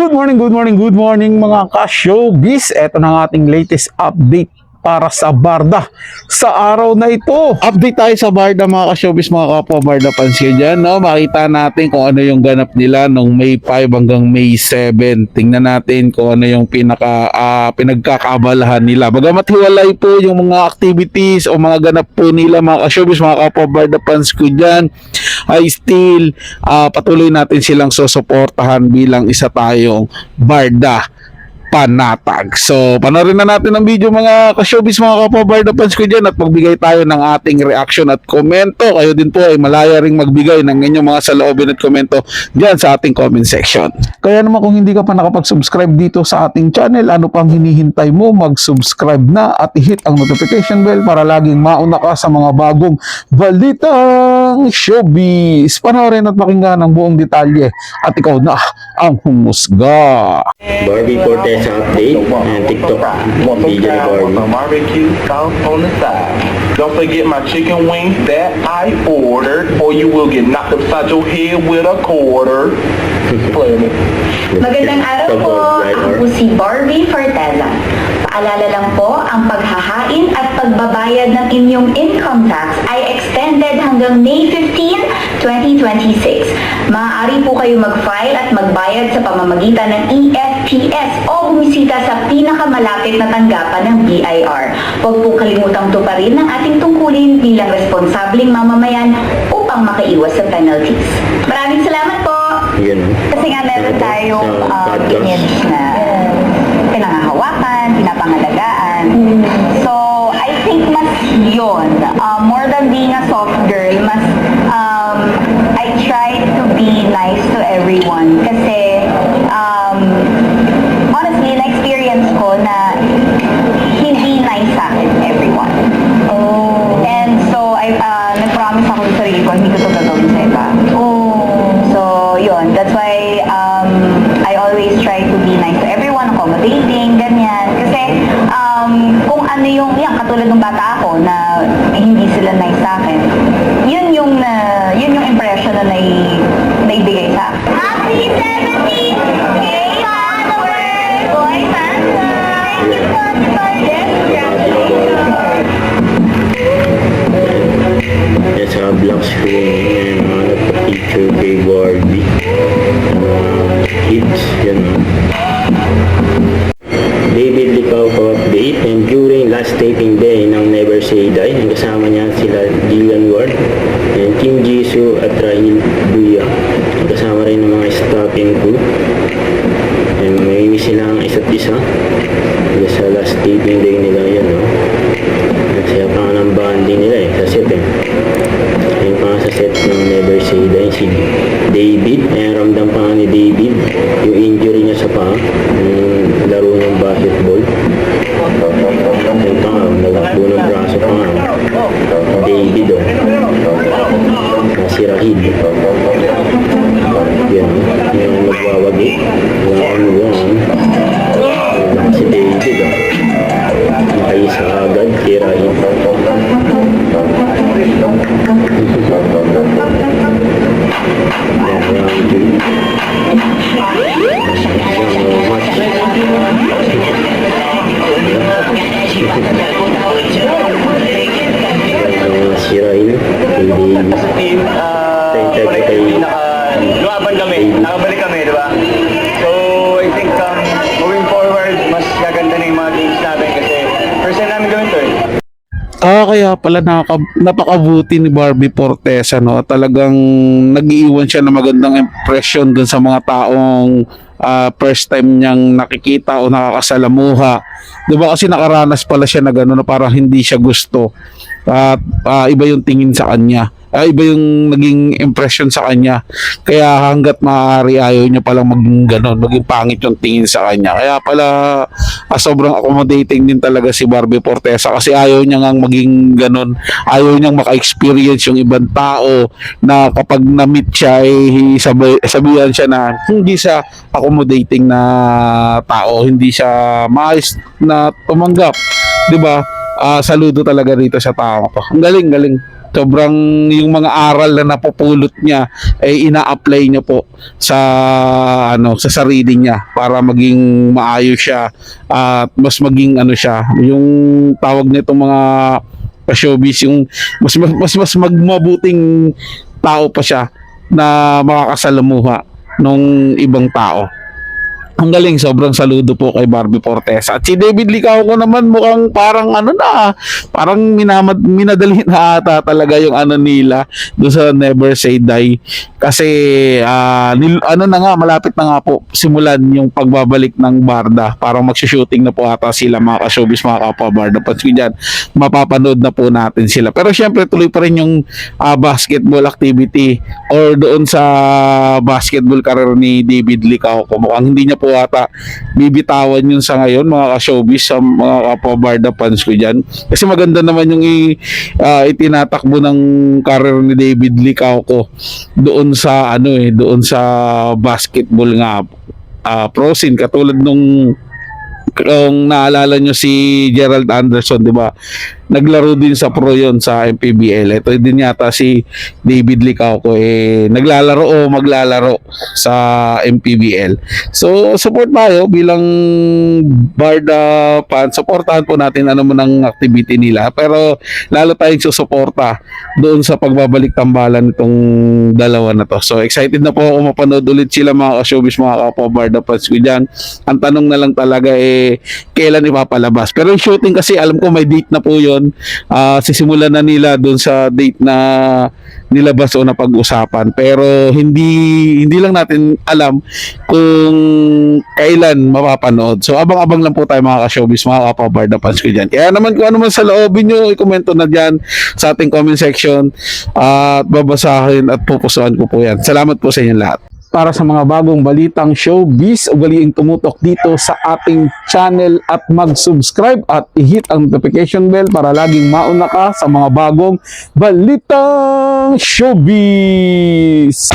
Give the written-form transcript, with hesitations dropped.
Good morning mga ka-showbiz. Ito na ang ating latest update para sa Barda sa araw na ito. Update tayo sa Barda mga ka-showbiz, mga kapwa Barda fans ko dyan, no? Makita natin kung ano yung ganap nila nung May 5 hanggang May 7. Tingnan natin kung ano yung pinagkakabalahan nila. Bagamat hiwalay po yung mga activities o mga ganap po nila mga ka-showbiz, mga kapwa Barda fans ko dyan, ay still patuloy natin silang susuportahan bilang isa tayong Barda panatag. So, panoorin na natin ang video mga ka-showbiz, mga kapwa-Barda fans ko dyan, at magbigay tayo ng ating reaction at komento. Kayo din po ay malaya ring magbigay ng inyong mga saloobin at komento dyan sa ating comment section. Kaya naman kung hindi ka pa nakapag-subscribe dito sa ating channel, ano pang hinihintay mo? Mag-subscribe na at i-hit ang notification bell para laging mauna ka sa mga bagong balitang showbiz. Panoorin at pakinggan ang buong detalye at ikaw na ang humusga. Barbie Fortes update and TikTok video ni Barbie. Barbecue sauce on the side. Don't forget my chicken wings that I ordered, or you will get knocked upside your head with a quarter. Magandang araw po, ako po si Barbie Forteza. Paalala lang po, ang paghahain at pagbabayad ng inyong income tax ay extended hanggang May 15, 2026. Maaari po kayo mag-file at magbayad sa pamamagitan ng EFTS o bumisita sa pinakamalapit na tanggapan ng BIR. Huwag po kalimutang tuparin ng ating tungkulin bilang responsabling mamamayan upang makaiwas sa penalties. Maraming salamat po! Yun. Kasi nga meron tayong image na pinangahawakan, pinapangalagaan. So, I think mas yun. More than being a soft girl, mas I try to be nice to everyone. Kasi, honestly, na-experience ko na hindi nice sa akin everyone. And so, nag-promise ako sa sarili ko, hindi ko ito gagawin sa iba. So, yun. That's why I always try to be nice to everyone, accommodating, ganyan. Kasi kung ano yung, katulad ng bata ako na hindi sila nice sa akin, yun yung impression na naibigay sa akin. Happy 70th Gay Halloween! Boy Santa! Thank you so much for this Yes, vlog screen and nagpa-picture kay Barbie. Kids, yan o. David Licauco update, and during last taping day ng Never Say Die, kasama niya sila Jillian Ward and Kim Jisoo at Rahil Buya. Kasama rin ng mga staff and crew. And may sila ang isa't isa. Sa last taping day nila yan, no? Nagsaya pa nga ng bonding nila sa set Ayun pa nga sa set ng Never Say Die, si David. Ramdam pa nga ni David yung injury niya sa paa, yung laro ng basketball. Ayun pa nga, nagakbo ng braso pa nga David, si Rahid. Yan, yung nagwawagi. Si David, nakaisa agad si Rahid. Lumaban kami, nakabalik kami, di ba? So, I think moving forward, mas gaganda na yung mga games natin kasi first time namin gawin to eh. Kaya pala napakabuti ni Barbie Fortes, no? Talagang nag-iiwan siya ng magandang impression dun sa mga taong first time niyang nakikita o nakakasalamuha. Diba kasi nakaranas pala siya na gano'n na parang hindi siya gusto at iba yung tingin sa kanya. Iba yung naging impression sa kanya. Kaya hanggat maaari ayaw niya palang maging ganon, maging pangit yung tingin sa kanya. Kaya pala sobrang accommodating din talaga si Barbie Fortesa kasi ayaw niya ngang maging ganon. Ayaw niyang maka-experience yung ibang tao na kapag na-meet siya sabihan siya na hindi siya accommodating na tao, hindi siya maayos na tumanggap. 'Di ba? Saludo talaga dito sa tao ko. Ang galing. Sobrang yung mga aral na napupulot niya ay ina-apply niya po sa sa sarili niya para maging maayos siya at mas maging siya, yung tawag nitong mga showbiz, yung mas magmabuting tao pa siya na makakasalamuha nung ibang tao. Ang galing, sobrang saludo po kay Barbie Fortesa. At si David Licao ko naman mukhang parang parang minadali na ata talaga yung nila doon sa Never Say Die. Kasi malapit na nga po simulan yung pagbabalik ng Barda. Parang magsushooting na po ata sila, mga ka-showbiz, mga kapwa Barda. Pati dyan, mapapanood na po natin sila. Pero syempre tuloy pa rin yung basketball activity or doon sa basketball career ni David Licao ko. Mukhang hindi niya po ata bibitawan yun sa ngayon, mga ka-showbiz, sa mga kapwa Barda fans ko dyan. Kasi maganda naman yung itinatakbo ng career ni David Licao ko doon sa doon sa basketball nga, pro scene, katulad nung kung naalala nyo si Gerald Anderson, di ba? Naglaro din sa pro yon sa MPBL. Ito din yata si David Licao ko naglalaro o maglalaro sa MPBL. So support tayo bilang Barda fan. Supportahan po natin mo ng activity nila. Pero lalo tayong susuporta doon sa pagbabalik tambalan nitong dalawa na to. So excited na po ako mapanood ulit sila, mga ka-showbiz, mga kapwa Barda fans ko dyan. Ang tanong na lang talaga kailan ipapalabas. Pero yung shooting kasi alam ko may date na po yon. Sisimulan na nila doon sa date na nilabas o na pag-usapan. Pero hindi lang natin alam kung kailan mapapanood. So abang-abang lang po tayo, mga ka-showbiz, mga kapwa Barda fans ko dyan. Kaya naman kung ano man sa loobin nyo, i-komento na dyan sa ating comment section at babasahin at pupusuan ko po yan. Salamat po sa inyo lahat. Para sa mga bagong balitang showbiz, ugaliing tumutok dito sa ating channel at mag-subscribe at i-hit ang notification bell para laging mauna ka sa mga bagong balitang showbiz.